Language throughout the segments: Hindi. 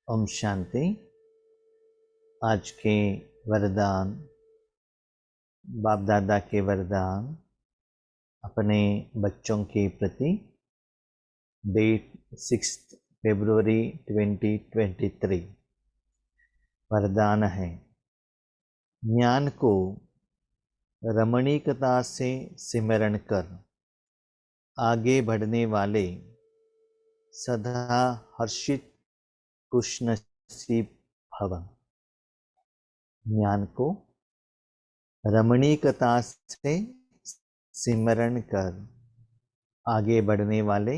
ओम शांति। आज के वरदान, बाप दादा के वरदान अपने बच्चों के प्रति। डेट 6 फरवरी 2023। वरदान है, ज्ञान को रमणीकता से सिमरण कर आगे बढ़ने वाले सदा हर्षित खुशनसीब भव। ज्ञान को रमणीकता से सिमरण कर आगे बढ़ने वाले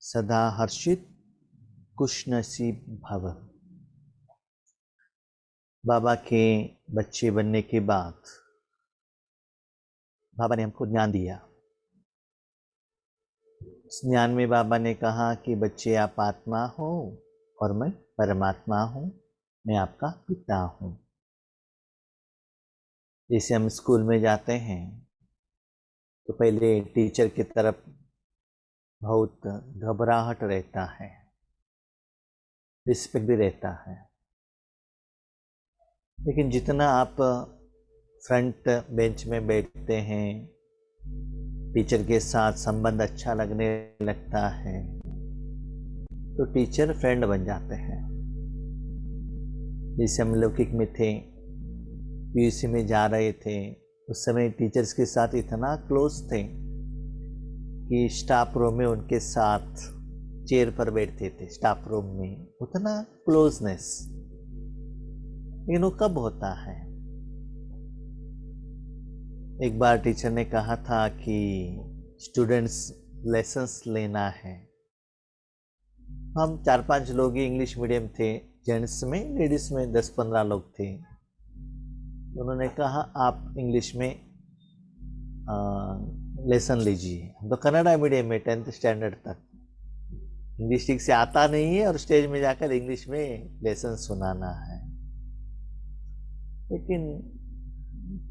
सदा हर्षित खुशनसीब भव। बाबा के बच्चे बनने के बाद बाबा ने हमको ज्ञान दिया। उस ज्ञान में बाबा ने कहा कि बच्चे, आप आत्मा हो और मैं परमात्मा हूँ, मैं आपका पिता हूँ। जैसे हम स्कूल में जाते हैं तो पहले टीचर की तरफ बहुत घबराहट रहता है, रिस्पेक्ट भी रहता है, लेकिन जितना आप फ्रंट बेंच में बैठते हैं, टीचर के साथ संबंध अच्छा लगने लगता है तो टीचर फ्रेंड बन जाते हैं। जैसे हम लौकिक में थे, पीयूसी में जा रहे थे, उस समय टीचर्स के साथ इतना क्लोज थे कि स्टाफ रूम में उनके साथ चेयर पर बैठते थे। स्टाफ रूम में उतना क्लोजनेस कब होता है? एक बार टीचर ने कहा था कि स्टूडेंट्स लेसन्स लेना है। हम 4-5 लोग ही इंग्लिश मीडियम थे, जेंट्स में, लेडीज में 10-15 लोग थे। उन्होंने कहा आप इंग्लिश में लेसन लीजिए। हम तो कन्नड़ा मीडियम में 10th स्टैंडर्ड तक, इंग्लिश ठीक से आता नहीं है और स्टेज में जाकर इंग्लिश में लेसन सुनाना है। लेकिन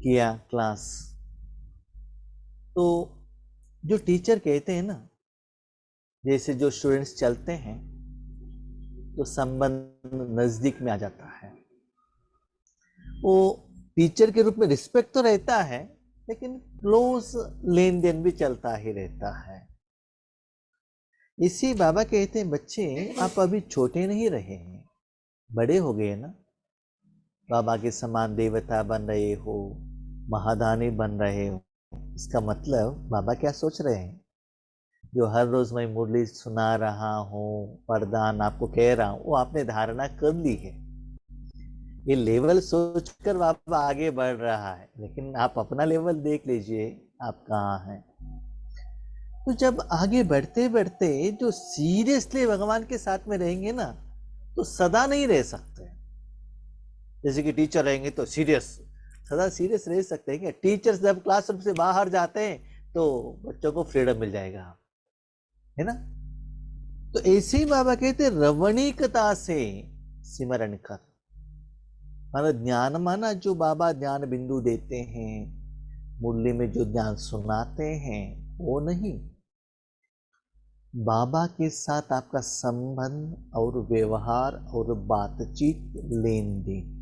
किया क्लास। तो जो टीचर कहते हैं ना, जैसे जो स्टूडेंट्स चलते हैं तो संबंध नजदीक में आ जाता है। वो टीचर के रूप में रिस्पेक्ट तो रहता है, लेकिन क्लोज लेन देन भी चलता ही रहता है। इसी बाबा कहते हैं, बच्चे आप अभी छोटे नहीं रहे हैं, बड़े हो गए ना, बाबा के समान देवता बन रहे हो, महादानी बन रहे हो। इसका मतलब बाबा क्या सोच रहे हैं? जो हर रोज मैं मुरली सुना रहा हूँ, वरदान आपको कह रहा हूँ, वो आपने धारणा कर ली है। ये लेवल सोचकर बाबा आगे बढ़ रहा है, लेकिन आप अपना लेवल देख लीजिए, आप कहाँ हैं। तो जब आगे बढ़ते बढ़ते जो सीरियसली भगवान के साथ में रहेंगे ना, तो सदा नहीं रह सकते। जैसे कि टीचर रहेंगे तो सीरियस, सदा सीरियस रह सकते हैं क्या? टीचर्स जब क्लासरूम से बाहर जाते हैं तो बच्चों को फ्रीडम मिल जाएगा, है ना? तो ऐसे ही बाबा कहते रवणीकता से सिमरण कर। माना ज्ञान, माना जो बाबा ज्ञान बिंदु देते हैं, मुरली में जो ज्ञान सुनाते हैं, वो नहीं। बाबा के साथ आपका संबंध और व्यवहार और बातचीत, लेन देन,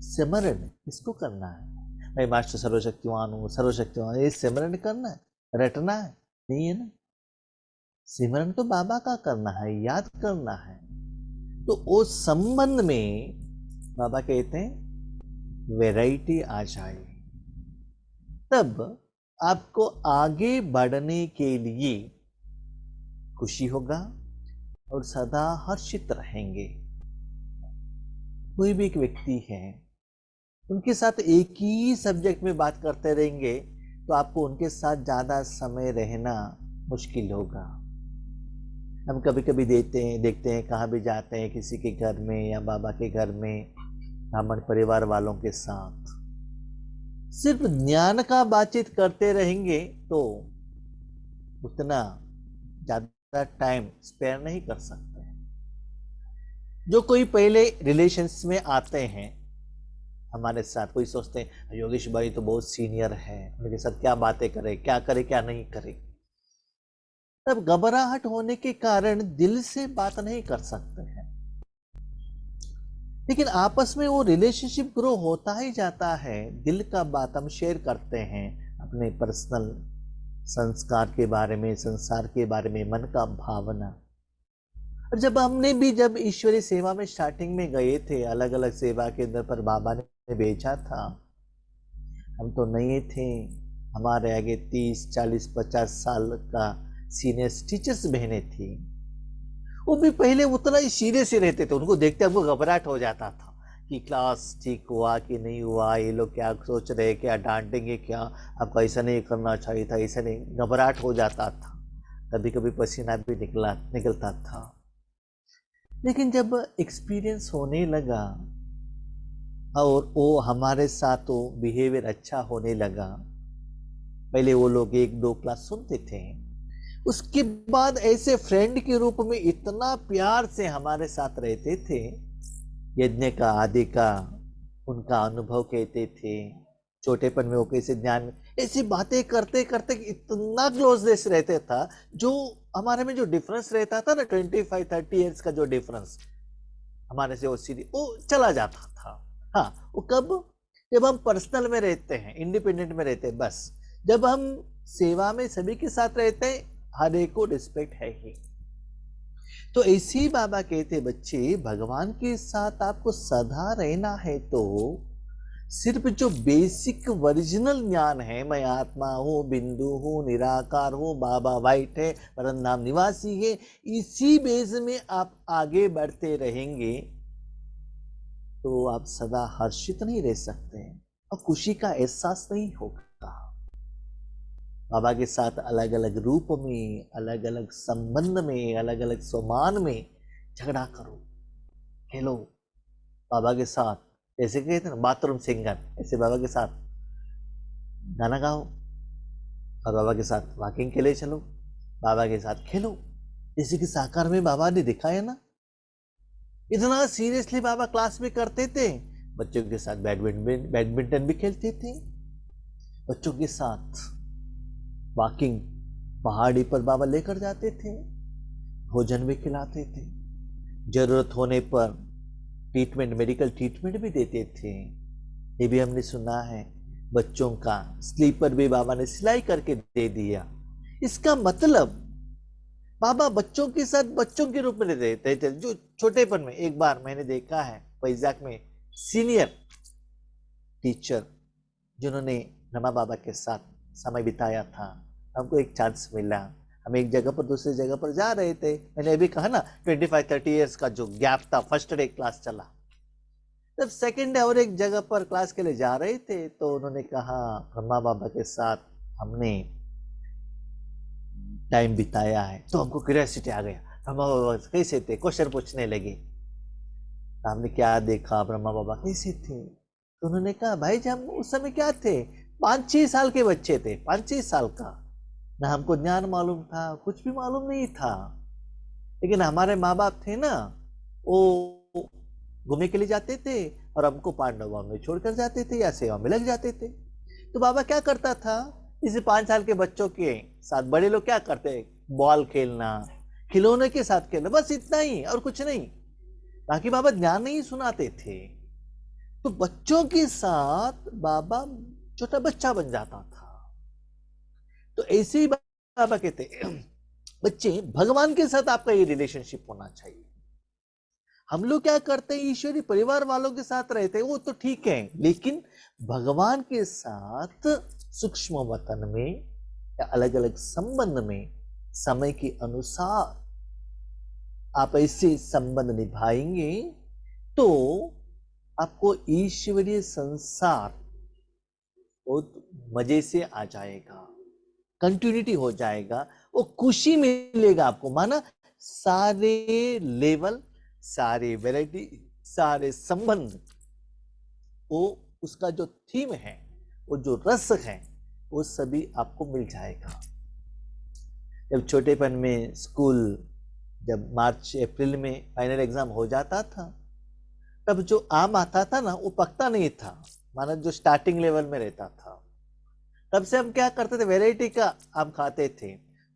सिमरण इसको करना है। भाई मास्टर सर्वशक्तिवान हूँ, सर्वशक्तिवान, ये सिमरण करना है, रटना है नहीं है ना। सिमरण तो बाबा का करना है, याद करना है। तो उस संबंध में बाबा कहते हैं वैरायटी आ जाए, तब आपको आगे बढ़ने के लिए खुशी होगा और सदा हर्षित रहेंगे। कोई भी एक व्यक्ति है, उनके साथ एक ही सब्जेक्ट में बात करते रहेंगे तो आपको उनके साथ ज्यादा समय रहना मुश्किल होगा। हम कभी कभी देखते हैं कहाँ भी जाते हैं, किसी के घर में या बाबा के घर में, ब्राह्मण परिवार वालों के साथ सिर्फ ज्ञान का बातचीत करते रहेंगे तो उतना ज्यादा टाइम स्पेयर नहीं कर सकते। जो कोई पहले रिलेशंस में आते हैं हमारे साथ, कोई सोचते हैं योगेश भाई तो बहुत सीनियर है, उनके साथ क्या बातें करें, क्या करे क्या नहीं करे, तब घबराहट होने के कारण दिल से बात नहीं कर सकते हैं। लेकिन आपस में वो रिलेशनशिप ग्रो होता ही जाता है। दिल का बात हम शेयर करते हैं, अपने पर्सनल संस्कार के बारे में, संसार के बारे में, मन का भावना। और जब हमने भी जब ईश्वरीय सेवा में स्टार्टिंग में गए थे, अलग अलग सेवा केंद्र पर बाबा ने भेजा था, हम तो नए थे। हमारे आगे 30, 40, 50 साल का सीनियर टीचर्स बहनें थी। वो भी पहले उतना ही सीरियस ही रहते थे। उनको देखते हमको घबराहट हो जाता था कि क्लास ठीक हुआ कि नहीं हुआ, ये लोग क्या सोच रहे, क्या डांटेंगे, क्या आपको ऐसा नहीं करना चाहिए था, ऐसा नहीं, घबराहट हो जाता था। कभी कभी पसीना भी निकलता था। लेकिन जब एक्सपीरियंस होने लगा और वो हमारे साथ वो बिहेवियर अच्छा होने लगा, पहले वो लोग 1-2 क्लास सुनते थे, उसके बाद ऐसे फ्रेंड के रूप में इतना प्यार से हमारे साथ रहते थे। यज्ञ का आदि का उनका अनुभव कहते थे, छोटेपन में वो कैसे ज्ञान, ऐसी बातें करते करते इतना क्लोजनेस रहता था। जो हमारे में जो डिफरेंस रहता था ना, 25-30 इयर्स का जो डिफरेंस हमारे से वो चला जाता था। हाँ, वो कब? जब हम पर्सनल में रहते हैं, इंडिपेंडेंट में रहते हैं, बस। जब हम सेवा में सभी के साथ रहते हैं, हर एक को रिस्पेक्ट है ही। तो ऐसे ही बाबा कहते, बच्चे भगवान के साथ आपको सदा रहना है तो सिर्फ जो बेसिक ओरिजिनल ज्ञान है, मैं आत्मा हूँ, बिंदु हूँ, निराकार हूँ, बाबा वाइट है, परमधाम निवासी है, इसी बेस में आप आगे बढ़ते रहेंगे तो आप सदा हर्षित नहीं रह सकते और खुशी का एहसास नहीं होगा। बाबा के साथ अलग अलग रूप में, अलग अलग संबंध में, अलग अलग सम्मान में झगड़ा करो, खेलो बाबा के साथ। जैसे कहते हैं ना बाथरूम सिंगर, ऐसे बाबा के साथ गाना गाओ और बाबा के साथ वॉकिंग के लिए चलो, बाबा के साथ खेलो। जैसे कि साकार में बाबा ने दिखाया ना, इतना सीरियसली बाबा क्लास में करते थे। बच्चों के साथ बैडमिंटन भी खेलते थे, बच्चों के साथ वॉकिंग पहाड़ी पर बाबा लेकर जाते थे, भोजन भी खिलाते थे, जरूरत होने पर ट्रीटमेंट, मेडिकल ट्रीटमेंट भी देते थे। ये भी हमने सुना है, बच्चों का स्लीपर भी बाबा ने सिलाई करके दे दिया। इसका मतलब बाबा बच्चों के साथ बच्चों के रूप में रहते थे। जो छोटेपन में एक बार मैंने देखा है, वैजाग में सीनियर टीचर जिन्होंने रमा बाबा के साथ समय बिताया था, हमको एक चांस मिला। हम एक जगह पर दूसरी जगह पर जा रहे थे, मैंने अभी कहा ना 25-30 इयर्स का जो गैप था, फर्स्ट डे क्लास चला, जब सेकंड डे और एक जगह पर क्लास के लिए जा रहे थे तो उन्होंने कहा रमा बाबा के साथ हमने टाइम बिताया है। तो हमको क्यूरियोसिटी आ गया, रमा बाबा कैसे थे, क्वेश्चन पूछने लगे। हमने क्या देखा, ब्रह्मा बाबा कैसे थे, तो उन्होंने कहा भाई जब हम उस समय क्या थे, 5-6 साल के बच्चे थे, 5-6 साल का, ना हमको ज्ञान मालूम था, कुछ भी मालूम नहीं था। लेकिन हमारे माँ बाप थे ना, वो घूमने के लिए जाते थे और हमको पांडवों में छोड़कर जाते थे या सेवा में लग जाते थे। तो बाबा क्या करता था, इसे 5 साल के बच्चों के साथ बड़े लोग क्या करते, बॉल खेलना, खिलौने के साथ खेलना, बस इतना ही और कुछ नहीं। बाकी बाबा ज्ञान नहीं सुनाते थे। तो बच्चों के साथ बाबा छोटा बच्चा बन जाता था। तो ऐसे ही बाबा कहते बच्चे भगवान के साथ आपका ये रिलेशनशिप होना चाहिए। हम लोग क्या करते हैं, ईश्वरी परिवार वालों के साथ रहते हैं, वो तो ठीक है, लेकिन भगवान के साथ सूक्ष्म वतन में या अलग अलग संबंध में समय के अनुसार आप ऐसे संबंध निभाएंगे तो आपको ईश्वरीय संसार बहुत मजे से आ जाएगा, कंटिन्यूटी हो जाएगा, वो खुशी मिलेगा आपको। माना सारे लेवल, सारे वैरायटी, सारे संबंध, वो उसका जो थीम है, वो जो रस है, वो सभी आपको मिल जाएगा। जब छोटेपन में स्कूल, जब मार्च अप्रैल में फाइनल एग्जाम हो जाता था, तब जो आम आता था ना, वो पकता नहीं था, माना जो स्टार्टिंग लेवल में रहता था। तब से हम क्या करते थे, वैरायटी का आम खाते थे,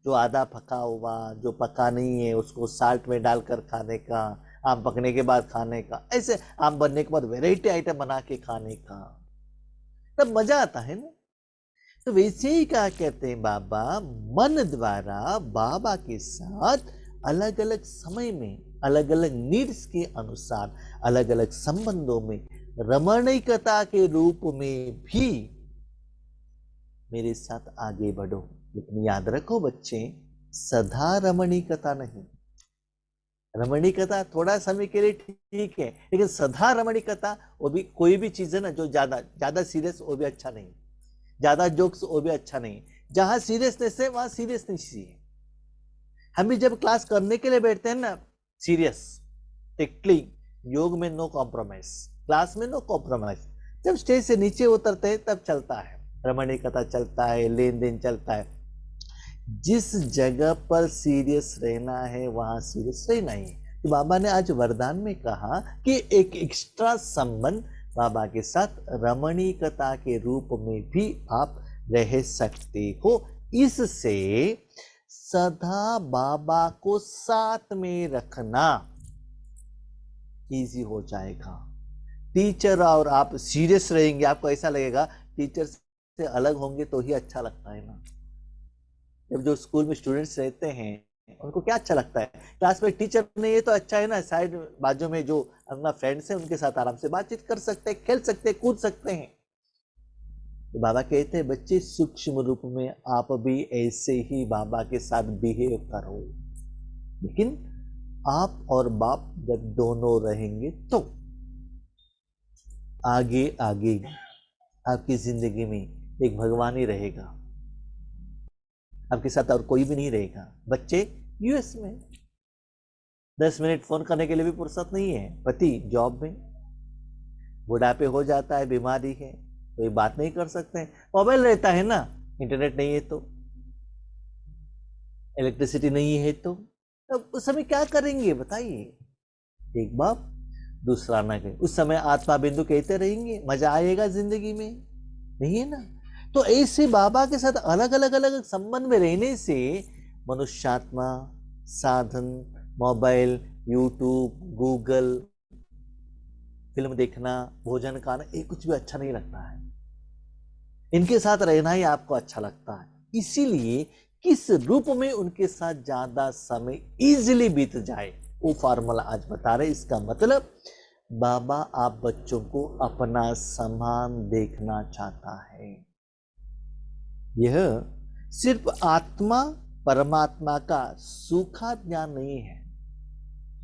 जो आधा पका हुआ, जो पका नहीं है उसको साल्ट में डालकर खाने का, आम पकने के बाद खाने का, ऐसे आम बनने के बाद वैरायटी आइटम बना के खाने का, तब मजा आता है ना। तो वैसे ही क्या कहते हैं बाबा, मन द्वारा बाबा के साथ अलग अलग समय में, अलग अलग नीड्स के अनुसार, अलग अलग संबंधों में, रमणीकता के रूप में भी मेरे साथ आगे बढ़ो। लेकिन याद रखो बच्चे, सदा रमणीकता नहीं। रमणीकता थोड़ा समय के लिए ठीक है, लेकिन सदा रमणीकता, वो भी कोई भी चीज है ना जो ज्यादा सीरियस, वो भी अच्छा नहीं। ज्यादा जोक्स, वो भी अच्छा नहीं। जहां सीरियसनेस है वहां सीरियसनेस ही है। हम भी जब क्लास करने के लिए बैठते हैं ना, सीरियस टेक्टली, योग में नो कॉम्प्रोमाइज, क्लास में नो कॉम्प्रोमाइज। जब स्टेज से नीचे उतरते हैं तब चलता है रमणीकता, चलता है लेन देन, चलता है। जिस जगह पर सीरियस रहना है वहां सीरियस रहना ही। तो बाबा ने आज वरदान में कहा कि एक एक्स्ट्रा संबंध बाबा के साथ रमणीकता के रूप में भी आप रह सकते हो। इससे सदा बाबा को साथ में रखना इजी हो जाएगा। टीचर और आप सीरियस रहेंगे, आपको ऐसा लगेगा टीचर से अलग होंगे तो ही अच्छा लगता है ना। जब जो स्कूल में स्टूडेंट्स रहते हैं उनको क्या अच्छा लगता है, क्लास में टीचर नहीं है तो अच्छा है ना, साइड बाजू में जो अपना फ्रेंड्स है उनके साथ आराम से बातचीत कर सकते हैं, खेल सकते हैं, कूद सकते हैं। तो बाबा कहते हैं बच्चे, सूक्ष्म रूप में आप भी ऐसे ही बाबा के साथ बिहेव करो। लेकिन आप और बाप जब दोनों रहेंगे तो आगे आगे आपकी जिंदगी में एक भगवान ही रहेगा, आपके साथ और कोई भी नहीं रहेगा। बच्चे यूएस में 10 मिनट फोन करने के लिए भी फुर्सत नहीं है, पति जॉब में, बुढ़ापे हो जाता है, बीमारी है, कोई बात नहीं कर सकते। मोबाइल रहता है ना, इंटरनेट नहीं है तो, इलेक्ट्रिसिटी नहीं है तो, तब उस समय क्या करेंगे बताइए। एक बाप दूसरा ना कहे, उस समय आत्मा बिंदु कहते रहेंगे, मजा आएगा जिंदगी में? नहीं है ना। तो ऐसे बाबा के साथ अलग अलग अलग संबंध में रहने से मनुष्यात्मा, साधन, मोबाइल, यूट्यूब, गूगल, फिल्म देखना, भोजन खाना, ये कुछ भी अच्छा नहीं लगता है। इनके साथ रहना ही आपको अच्छा लगता है। इसीलिए किस रूप में उनके साथ ज्यादा समय इजीली बीत जाए, वो फार्मूला आज बता रहे। इसका मतलब बाबा आप बच्चों को अपना समान देखना चाहता है। यह सिर्फ आत्मा परमात्मा का सूखा ज्ञान नहीं है,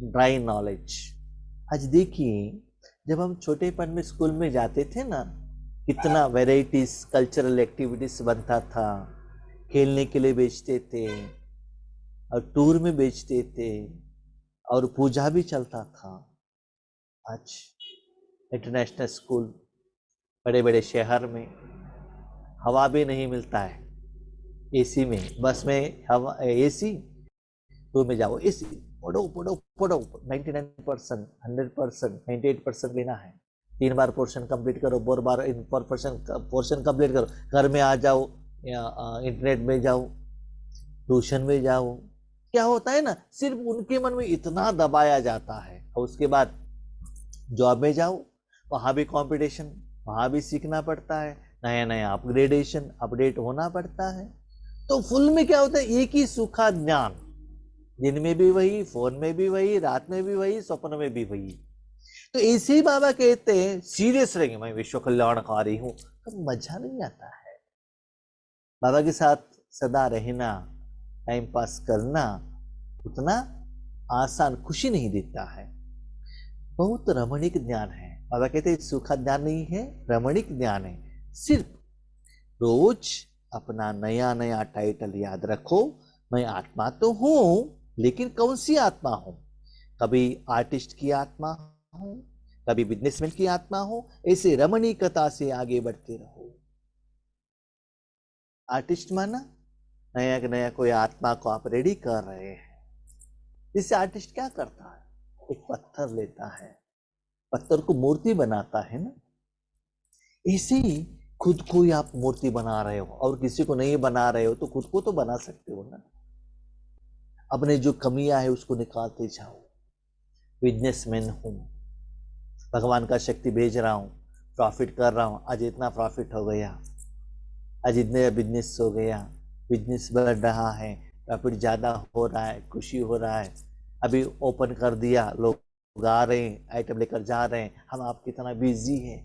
ड्राई नॉलेज। आज देखिए, जब हम छोटेपन में स्कूल में जाते थे ना, कितना वैरायटीज कल्चरल एक्टिविटीज बनता था, खेलने के लिए बेचते थे और टूर में बेचते थे और पूजा भी चलता था। आज इंटरनेशनल स्कूल, बड़े बड़े शहर में हवा भी नहीं मिलता है, एसी में, बस में हवा एसी, टूर में जाओ एसी, पढ़ो पढ़ो पढ़ो, 99%, 100%, 98% लेना है। 3 बार पोर्शन कंप्लीट करो, 4 बार पोर्शन कंप्लीट करो, घर में आ जाओ या इंटरनेट में जाओ, ट्यूशन में जाओ। क्या होता है ना, सिर्फ उनके मन में इतना दबाया जाता है। और उसके बाद जॉब में जाओ, वहां भी कंपटीशन, वहां भी सीखना पड़ता है, नया नया अपग्रेडेशन, अपडेट होना पड़ता है। तो फुल में क्या होता है, एक ही सूखा ज्ञान, दिन में भी वही, फोन में भी वही, रात में भी वही, स्वप्न में भी वही। तो ऐसे ही बाबा कहते हैं सीरियस रहेंगे, मैं विश्व कल्याणकारी हूं, तो मजा नहीं आता है। बाबा के साथ सदा रहना, टाइम पास करना उतना आसान खुशी नहीं देता है। बहुत रमणीक ज्ञान है। बाबा कहते हैं सूखा ज्ञान नहीं है, रमणीक ज्ञान है। सिर्फ रोज अपना नया नया टाइटल याद रखो। मैं आत्मा तो हूं, लेकिन कौन सी आत्मा हूं? कभी आर्टिस्ट की आत्मा हूं, कभी बिजनेसमैन की आत्मा हूं। ऐसे रमणीकता से आगे बढ़ते रहो। आर्टिस्ट माना नया नया कोई आत्मा को आप रेडी कर रहे हैं। इससे आर्टिस्ट क्या करता है, एक पत्थर लेता है, पत्थर को मूर्ति बनाता है ना। ऐसे ही खुद को ही आप मूर्ति बना रहे हो, और किसी को नहीं बना रहे हो तो खुद को तो बना सकते हो ना। अपने जो कमियां है उसको निकालते जाओ। बिजनेसमैन हूँ, भगवान का शक्ति भेज रहा हूँ, प्रॉफिट कर रहा हूँ, आज इतना प्रॉफिट हो गया, आज इतने बिजनेस हो गया, बिजनेस बढ़ रहा है, प्रॉफिट ज़्यादा हो रहा है, खुशी हो रहा है, अभी ओपन कर दिया, लोग आ रहे हैं, आइटम लेकर जा रहे हैं, हम आप कितना बिजी है।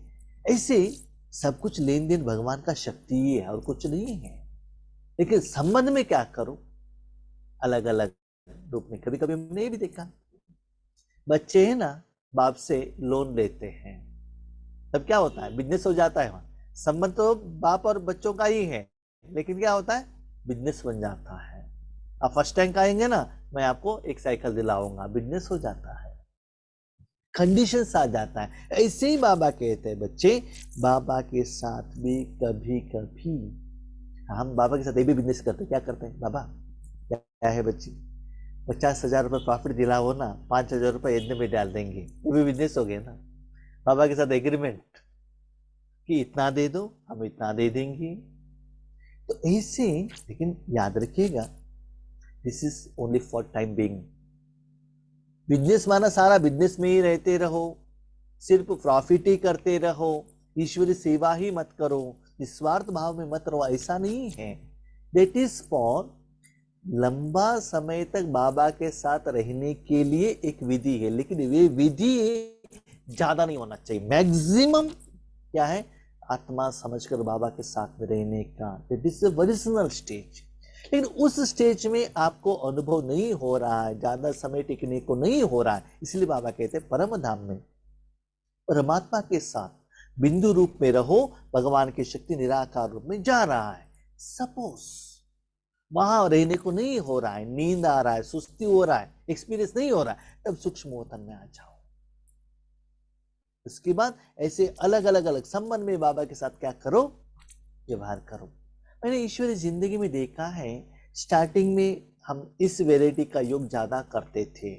ऐसे सब कुछ लेन देन भगवान का शक्ति ही है और कुछ नहीं है। लेकिन संबंध में क्या करूं, अलग अलग रूप में। कभी कभी हमने ये भी देखा, बच्चे हैं ना, बाप से लोन लेते हैं, तब क्या होता है, बिजनेस हो जाता है। वहां संबंध तो बाप और बच्चों का ही है, लेकिन क्या होता है, बिजनेस बन जाता है। आप फर्स्ट टाइम आएंगे ना, मैं आपको एक साइकिल दिलाऊंगा, बिजनेस हो जाता है, कंडीशंस आ जाता है। ऐसे ही बाबा कहते हैं, बच्चे बाबा के साथ भी कभी कभी हम बाबा के साथ ये भी बिजनेस करते हैं। क्या करते हैं, बाबा क्या है बच्ची, 50,000 रुपये प्रॉफिट दिला हो ना, 5,000 रुपये यज्ञ में डाल देंगे, ये भी बिजनेस हो गया ना। बाबा के साथ एग्रीमेंट कि इतना दे दो, हम इतना दे देंगे। तो ऐसे, लेकिन याद रखिएगा, this is only for time being. Business माना सारा बिजनेस में ही रहते रहो, सिर्फ प्रॉफिट ही करते रहो, ईश्वरी सेवा ही मत करो, निस्वार्थ भाव में मत रहो, ऐसा नहीं है। दैट इज फॉर लंबा समय तक बाबा के साथ रहने के लिए एक विधि है, लेकिन ये विधि ज्यादा नहीं होना चाहिए। मैक्सिमम क्या है, आत्मा समझकर बाबा के साथ में रहने का, that is the original stage. लेकिन उस स्टेज में आपको अनुभव नहीं हो रहा है, ज्यादा समय टिकने को नहीं हो रहा है, इसलिए बाबा कहते हैं परम धाम में परमात्मा के साथ बिंदु रूप में रहो, भगवान की शक्ति निराकार रूप में जा रहा है। सपोज वहां रहने को नहीं हो रहा है, नींद आ रहा है, सुस्ती हो रहा है, एक्सपीरियंस नहीं हो रहा है, तब सूक्ष्म वतन में आ जाओ। उसके बाद ऐसे अलग अलग संबंध में बाबा के साथ क्या करो, व्यवहार करो। मैंने ईश्वरी जिंदगी में देखा है, स्टार्टिंग में हम इस वैरायटी का योग ज्यादा करते थे,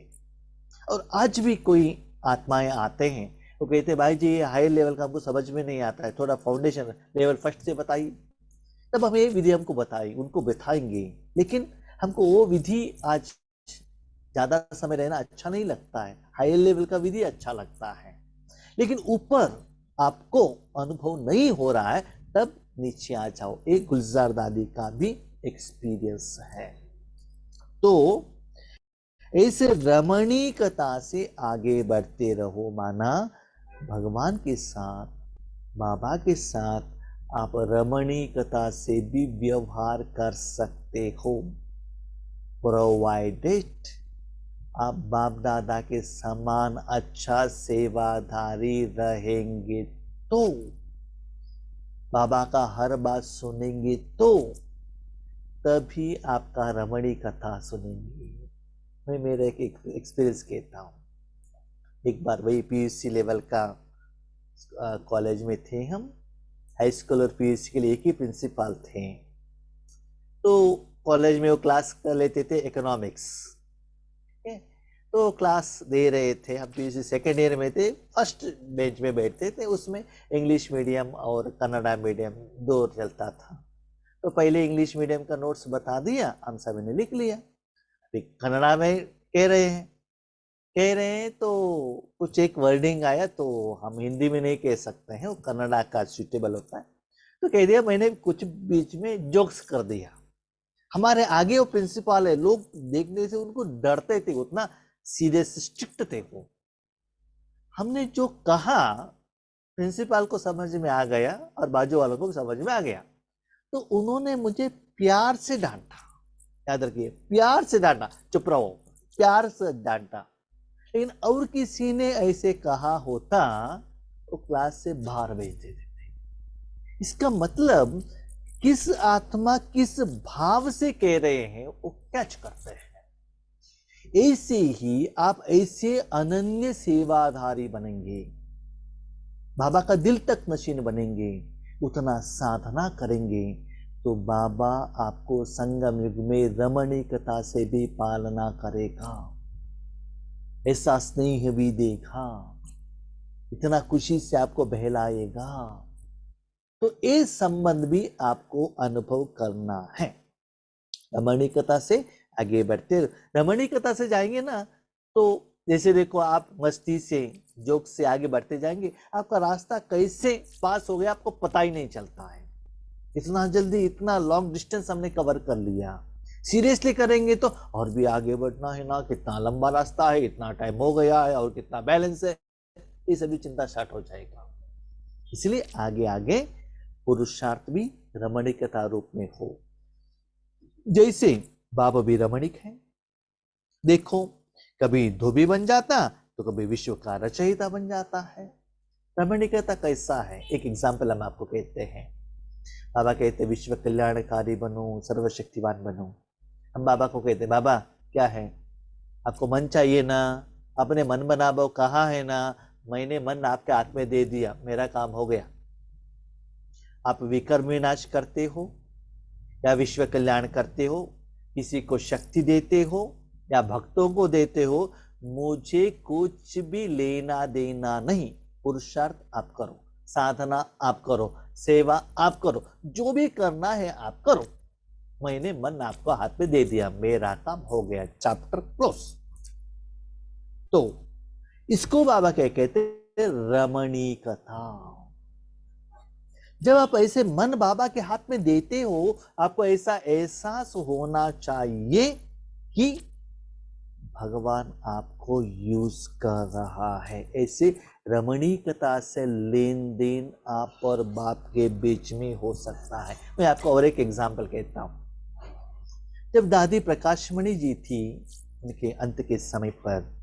और आज भी कोई आत्माएं आते हैं, वो कहते हैं भाई जी ये हाई लेवल का हमको समझ में नहीं आता है, थोड़ा फाउंडेशन लेवल फर्स्ट से बताइए। तब हम ये विधि हमको बताई, उनको बताएंगे, लेकिन हमको वो विधि आज ज्यादा समय रहना अच्छा नहीं लगता है, हाई लेवल का विधि अच्छा लगता है। लेकिन ऊपर आपको अनुभव नहीं हो रहा है, तब नीचे आ जाओ। एक गुलजार दादी का भी एक्सपीरियंस है। तो ऐसे रमणीकता से आगे बढ़ते रहो, माना भगवान के साथ, बाबा के साथ आप रमणीकता से भी व्यवहार कर सकते हो, प्रोवाइडेड आप बाप दादा के समान अच्छा सेवाधारी रहेंगे, तो बाबा का हर बात सुनेंगे, तो तभी आपका रमणी कथा सुनेंगे। मैं मेरा एक एक्सपीरियंस कहता हूँ। एक बार वही पीयूसी लेवल का कॉलेज में थे हम, हाई स्कूल और पीयूसी के लिए एक ही प्रिंसिपल थे। तो कॉलेज में वो क्लास कर लेते थे इकोनॉमिक्स, तो क्लास दे रहे थे। हम पीयूसी सेकेंड ईयर में थे, फर्स्ट बेंच में बैठते थे। उसमें इंग्लिश मीडियम और कन्नड़ा मीडियम दो चलता था। तो पहले इंग्लिश मीडियम का नोट्स बता दिया, हम सभी ने लिख लिया। अभी कन्नड़ा में कह रहे हैं तो कुछ एक वर्डिंग आया, तो हम हिंदी में नहीं कह सकते हैं, वो कन्नड़ा का सूटेबल होता है। तो कह दिया, मैंने कुछ बीच में जोक्स कर दिया। हमारे आगे वो प्रिंसिपल है, लोग देखने से उनको डरते थे, उतना सीरियस स्ट्रिक्ट थे वो। हमने जो कहा प्रिंसिपल को समझ में आ गया और बाजू वालों को समझ में आ गया, तो उन्होंने मुझे प्यार से डांटा। याद रखिए, प्यार से डांटा, चुप रहो, प्यार से डांटा। लेकिन और किसी ने ऐसे कहा होता तो क्लास से बाहर भेज देते थे। इसका मतलब किस आत्मा किस भाव से कह रहे हैं वो कैच करते हैं। ऐसे ही आप ऐसे अनन्य सेवाधारी बनेंगे, बाबा का दिल तक नशीन बनेंगे, उतना साधना करेंगे, तो बाबा आपको संगम युग में रमणीकता से भी पालना करेगा। ऐसा स्नेह भी देखा, इतना खुशी से आपको बहलाएगा। तो ये संबंध भी आपको अनुभव करना है। रमणीकता से आगे बढ़ते, रमणीकता से जाएंगे ना, तो जैसे देखो, आप मस्ती से, जोक से आगे बढ़ते जाएंगे, आपका रास्ता कैसे पास हो गया आपको पता ही नहीं चलता है। इतना जल्दी इतना लॉन्ग डिस्टेंस हमने कवर कर लिया। सीरियसली करेंगे तो और भी आगे बढ़ना है ना, कितना लंबा रास्ता है, इतना टाइम हो गया है और कितना बैलेंस है, ये सभी चिंता स्टार्ट हो जाएगा। इसलिए आगे आगे पुरुषार्थ भी रमणीकता रूप में हो। जैसे बाबा भी रमणीक है। देखो, कभी धोबी बन जाता तो कभी विश्व का रचयिता बन जाता है। रमणीकता कैसा है, एक एग्जाम्पल हम आपको कहते हैं। बाबा कहते विश्व कल्याणकारी बनो, सर्वशक्तिवान बनो। हम बाबा को कहते बाबा क्या है, आपको मन चाहिए ना, अपने मन बनाओ, कहा है ना, मैंने मन आपके हाथ में दे दिया, मेरा काम हो गया। आप विकर्म विनाश करते हो या विश्व कल्याण करते हो, किसी को शक्ति देते हो या भक्तों को देते हो, मुझे कुछ भी लेना देना नहीं। पुरुषार्थ आप करो, साधना आप करो, सेवा आप करो, जो भी करना है आप करो। मैंने मन आपको हाथ में दे दिया, मेरा काम हो गया, चैप्टर क्लोज। तो इसको बाबा क्या कहते हैं, रमणीकता। जब आप ऐसे मन बाबा के हाथ में देते हो, आपको ऐसा एहसास होना चाहिए कि भगवान आपको यूज कर रहा है। ऐसे रमणीकता से लेन देन आप और बाप के बीच में हो सकता है। मैं आपको और एक एग्जाम्पल कहता हूं। जब दादी प्रकाशमणि जी थी, उनके अंत के समय पर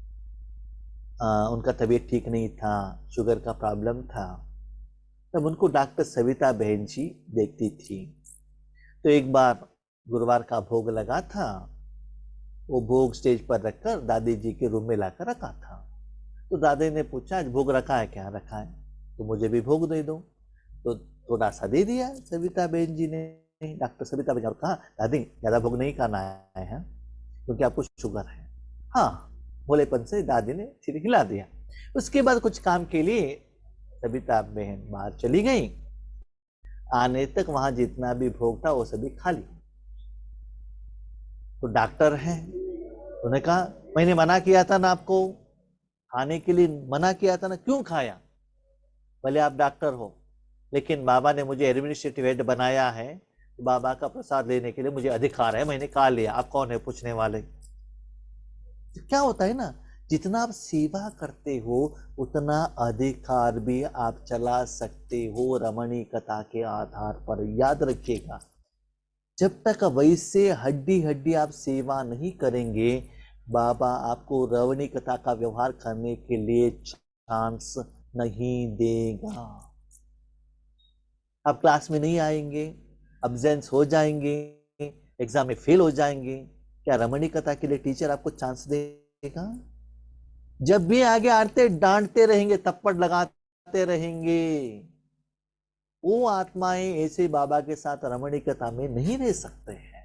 उनका तबीयत ठीक नहीं था, शुगर का प्रॉब्लम था, तब उनको डॉक्टर सविता बहन जी देखती थी। तो एक बार गुरुवार का भोग लगा था, वो भोग स्टेज पर रखकर दादी जी के रूम में लाकर रखा था। तो दादी ने पूछा आज भोग रखा है, क्या रखा है, तो मुझे भी भोग दे दो। तो थोड़ा सा दे दिया सविता बहन जी ने। डॉक्टर सविता बहन ने कहा दादी ज्यादा भोग नहीं खाना है क्योंकि आपको शुगर है। हाँ, भोलेपन से दादी ने सिर हिला दिया। उसके बाद कुछ काम के लिए सविता बहन बाहर चली गई। आने तक वहां जितना भी भोग था वो सभी खाली। तो डॉक्टर है, उन्होंने कहा मैंने मना किया था ना आपको, खाने के लिए मना किया था ना, क्यों खाया? भले आप डॉक्टर हो, लेकिन बाबा ने मुझे एडमिनिस्ट्रेटिव हेड बनाया है, तो बाबा का प्रसाद लेने के लिए मुझे अधिकार है, मैंने खा लिया, आप कौन है पूछने वाले? तो क्या होता है ना, जितना आप सेवा करते हो उतना अधिकार भी आप चला सकते हो रमणीकता के आधार पर। याद रखिएगा, जब तक वैसे हड्डी हड्डी आप सेवा नहीं करेंगे, बाबा आपको रमणीकता का व्यवहार करने के लिए चांस नहीं देगा। आप क्लास में नहीं आएंगे, अब्सेंस हो जाएंगे, एग्जाम में फेल हो जाएंगे, क्या रमणीकता के लिए टीचर आपको चांस देगा? जब भी आगे आते डांटते रहेंगे, थप्पड़ लगाते रहेंगे। वो आत्माएं ऐसे बाबा के साथ रमणीकता में नहीं रह सकते हैं।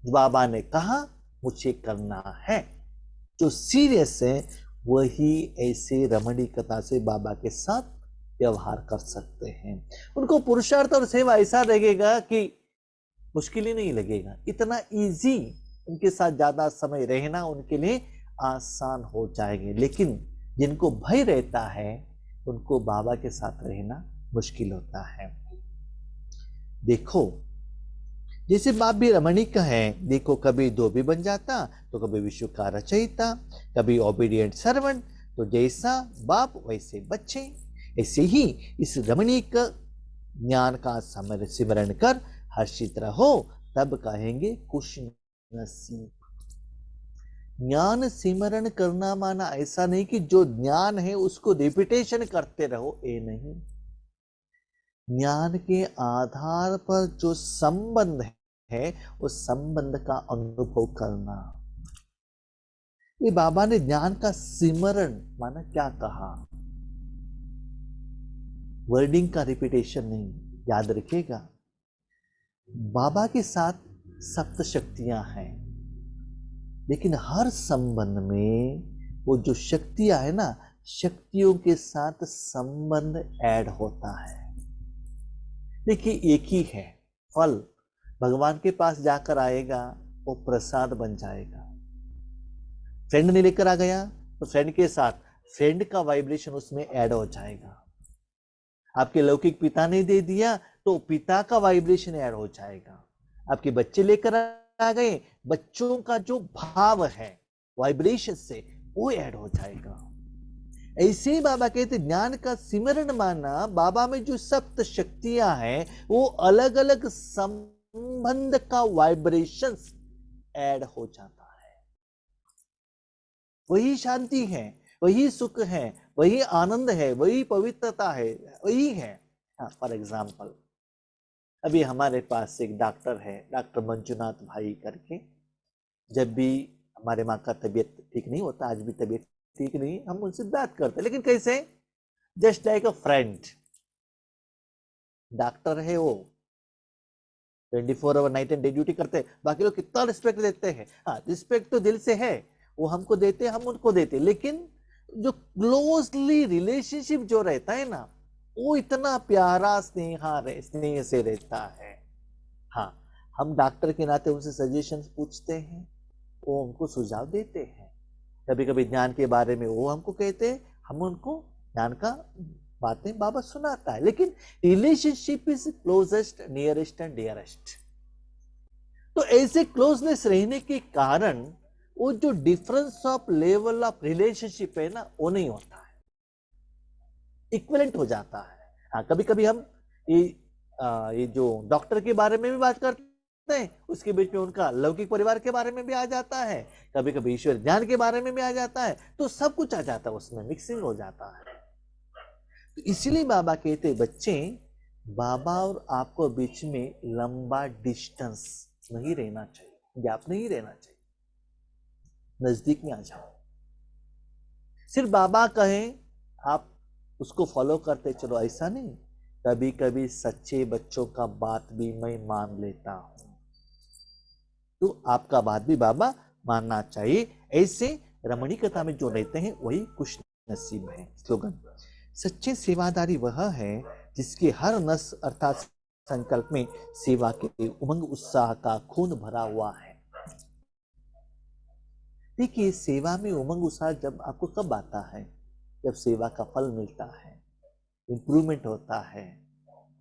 बाबा ने कहा मुझे करना है, जो सीरियस है वही ऐसे रमणीकता से बाबा के साथ व्यवहार कर सकते हैं। उनको पुरुषार्थ और सेवा ऐसा लगेगा कि मुश्किल ही नहीं लगेगा, इतना इजी, उनके साथ ज्यादा समय रहना उनके लिए आसान हो जाएंगे। लेकिन जिनको भय रहता है उनको बाबा के साथ रहना मुश्किल होता है। देखो, जैसे बाप भी रमणीक है, देखो कभी धोबी बन जाता तो कभी विश्व का रचयिता, कभी ओबीडिएंट सर्वेंट। तो जैसा बाप वैसे बच्चे। ऐसे ही इस रमणीक ज्ञान का सिमरण कर हर्षित रहो, तब कहेंगे खुश नसीब। ज्ञान सिमरण करना माना ऐसा नहीं कि जो ज्ञान है उसको रिपीटेशन करते रहो, ये नहीं। ज्ञान के आधार पर जो संबंध है उस संबंध का अनुभव करना। ये बाबा ने ज्ञान का सिमरण माना क्या कहा, वर्डिंग का रिपीटेशन नहीं। याद रखिएगा, बाबा के साथ सप्त शक्तियां हैं, लेकिन हर संबंध में वो जो शक्तियां है ना, शक्तियों के साथ संबंध ऐड होता है। देखिए, एक ही है फल, भगवान के पास जाकर आएगा वो प्रसाद बन जाएगा। फ्रेंड ने लेकर आ गया तो फ्रेंड के साथ फ्रेंड का वाइब्रेशन उसमें ऐड हो जाएगा। आपके लौकिक पिता ने दे दिया तो पिता का वाइब्रेशन ऐड हो जाएगा। आपके बच्चे लेकर आ गए, बच्चों का जो भाव है वाइब्रेशन से वो ऐड हो जाएगा। ऐसे ही बाबा कहते ज्ञान का सिमरण माना, बाबा में जो सप्त शक्तियां हैं वो अलग अलग संबंध का वाइब्रेशन ऐड हो जाता है। वही शांति है, वही सुख है, वही आनंद है, वही पवित्रता है, वही है। फॉर एग्जाम्पल अभी हमारे पास एक डॉक्टर है, डॉक्टर मंजुनाथ भाई करके। जब भी हमारे माँ का तबीयत ठीक नहीं होता, आज भी तबीयत ठीक नहीं, हम उनसे बात करते, लेकिन कैसे, just like a friend. Doctor है वो, 24 hour night and day duty करते हैं। बाकी लोग कितना रिस्पेक्ट देते हैं, हाँ रिस्पेक्ट तो दिल से है, वो हमको देते, हम उनको देते, लेकिन जो क्लोजली रिलेशनशिप जो रहता है ना, वो इतना प्यारा स्नेह से रहता है। हाँ, हम डॉक्टर के नाते उनसे सजेशन पूछते हैं, वो हमको सुझाव देते हैं। कभी कभी ज्ञान के बारे में वो हमको कहते हैं, हम उनको ज्ञान का बातें बाबा सुनाता है। लेकिन relationship is closest, nearest and dearest. तो ऐसे क्लोजनेस रहने के कारण वो जो difference of level of relationship है ना, वो नहीं होता है, इक्विवेलेंट हो जाता है। हाँ, कभी कभी हम ये जो डॉक्टर के बारे में भी बात करते हैं, उसके बीच में उनका लौकिक परिवार के बारे में भी आ जाता है, कभी कभी ईश्वर ज्ञान के बारे में भी आ जाता है, तो सब कुछ आ जाता है, उसमें मिक्सिंग हो जाता है। तो इसलिए बाबा कहते बच्चे, बाबा और आपको बीच में लंबा डिस्टेंस नहीं रहना चाहिए, गैप नहीं रहना चाहिए, नजदीक में आ जाओ। सिर्फ बाबा कहें आप उसको फॉलो करते चलो, ऐसा नहीं। कभी कभी सच्चे बच्चों का बात भी मैं मान लेता हूं, तो आपका बात भी बाबा मानना चाहिए। ऐसे रमणी कथा में जो रहते हैं वही खुश नसीब है। स्लोगन, सच्चे सेवादारी वह है जिसके हर नस अर्थात संकल्प में सेवा के उमंग उत्साह का खून भरा हुआ है। देखिए, सेवा में उमंग उत्साह जब आपको कब आता है, जब सेवा का फल मिलता है, इंप्रूवमेंट होता है,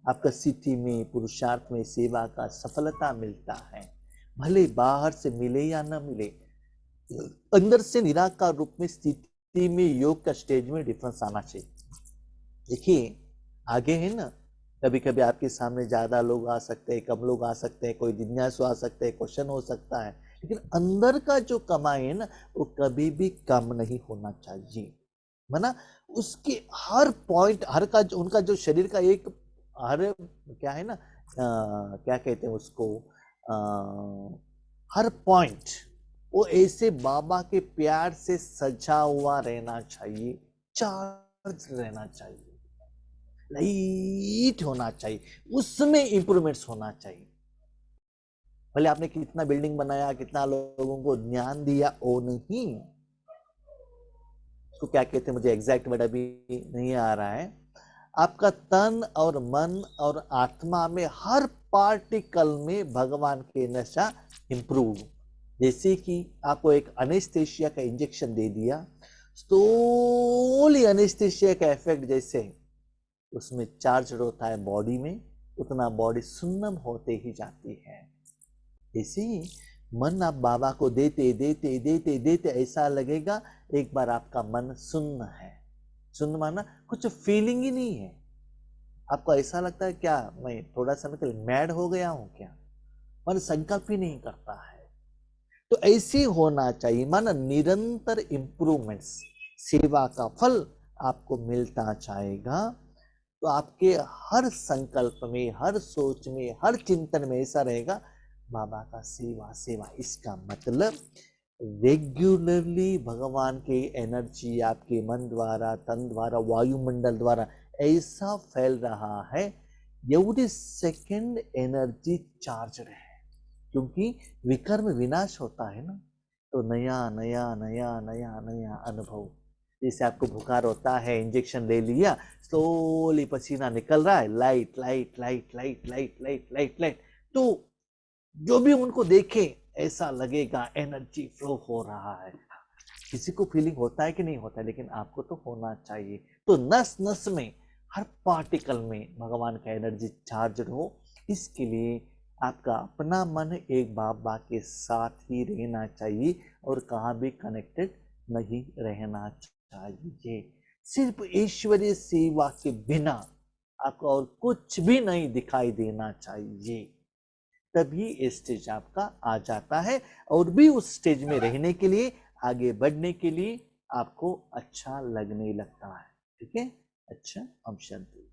आपका स्थिति में, पुरुषार्थ में सेवा का सफलता मिलता है। भले बाहर से मिले या न मिले, अंदर से निराकार रूप में स्थिति में योग का स्टेज में डिफरेंस आना चाहिए। देखिए आगे है ना, कभी कभी आपके सामने ज्यादा लोग आ सकते हैं, कम लोग आ सकते हैं, कोई जिज्ञासु आ सकते हैं, क्वेश्चन हो सकता है, लेकिन अंदर का जो कमाई है ना, वो कभी भी कम नहीं होना चाहिए। माना उसके हर पॉइंट, हर का जो उनका जो शरीर का एक हर क्या है ना, क्या कहते हैं उसको, हर पॉइंट वो ऐसे बाबा के प्यार से सजा हुआ रहना चाहिए, चार्ज रहना चाहिए, लाइट होना चाहिए, उसमें इंप्रूवमेंट्स होना चाहिए। भले आपने कितना बिल्डिंग बनाया, कितना लोगों को ज्ञान दिया, वो नहीं, उसको क्या कहते हैं मुझे एग्जैक्ट वर्ड अभी नहीं आ रहा है। आपका तन और मन और आत्मा में हर पार्टिकल में भगवान के नशा इंप्रूव। जैसे कि आपको एक अनेस्थेशिया का इंजेक्शन दे दिया, स्लोली अनेस्थेशिया का इफेक्ट जैसे उसमें चार्ज होता है बॉडी में, उतना बॉडी सुन्नम होते ही जाती है। ऐसे ही मन आप बाबा को देते देते देते देते ऐसा लगेगा एक बार आपका मन सुन्न है। सुन्न माना कुछ फीलिंग ही नहीं है, आपको ऐसा लगता है क्या मैं थोड़ा समय के लिए मैड हो गया हूं क्या, मन संकल्प ही नहीं करता है। तो ऐसे होना चाहिए, माना निरंतर इंप्रूवमेंट्स, सेवा का फल आपको मिलता जाएगा। तो आपके हर संकल्प में, हर सोच में, हर चिंतन में ऐसा रहेगा बाबा का सेवा सेवा। इसका मतलब रेगुलरली भगवान की एनर्जी आपके मन द्वारा, तन द्वारा, वायुमंडल द्वारा ऐसा फैल रहा है, एवरी सेकंड एनर्जी चार्ज है। क्योंकि विकर्म विनाश होता है ना, तो नया नया नया नया नया अनुभव। जैसे आपको बुखार होता है, इंजेक्शन ले लिया, स्लोली पसीना निकल रहा है, light light light light light light light light, तो जो भी उनको देखे ऐसा लगेगा एनर्जी फ्लो हो रहा है। किसी को फीलिंग होता है कि नहीं होता है, लेकिन आपको तो होना चाहिए। तो नस नस में, हर पार्टिकल में भगवान का एनर्जी चार्ज हो, इसके लिए आपका अपना मन एक बाबा के साथ ही रहना चाहिए और कहाँ भी कनेक्टेड नहीं रहना चाहिए। सिर्फ ईश्वरीय सेवा के बिना आपको और कुछ भी नहीं दिखाई देना चाहिए, तभी स्टेज आपका आ जाता है। और भी उस स्टेज में रहने के लिए, आगे बढ़ने के लिए आपको अच्छा लगने लगता है। ठीक है, अच्छा, हम शांति।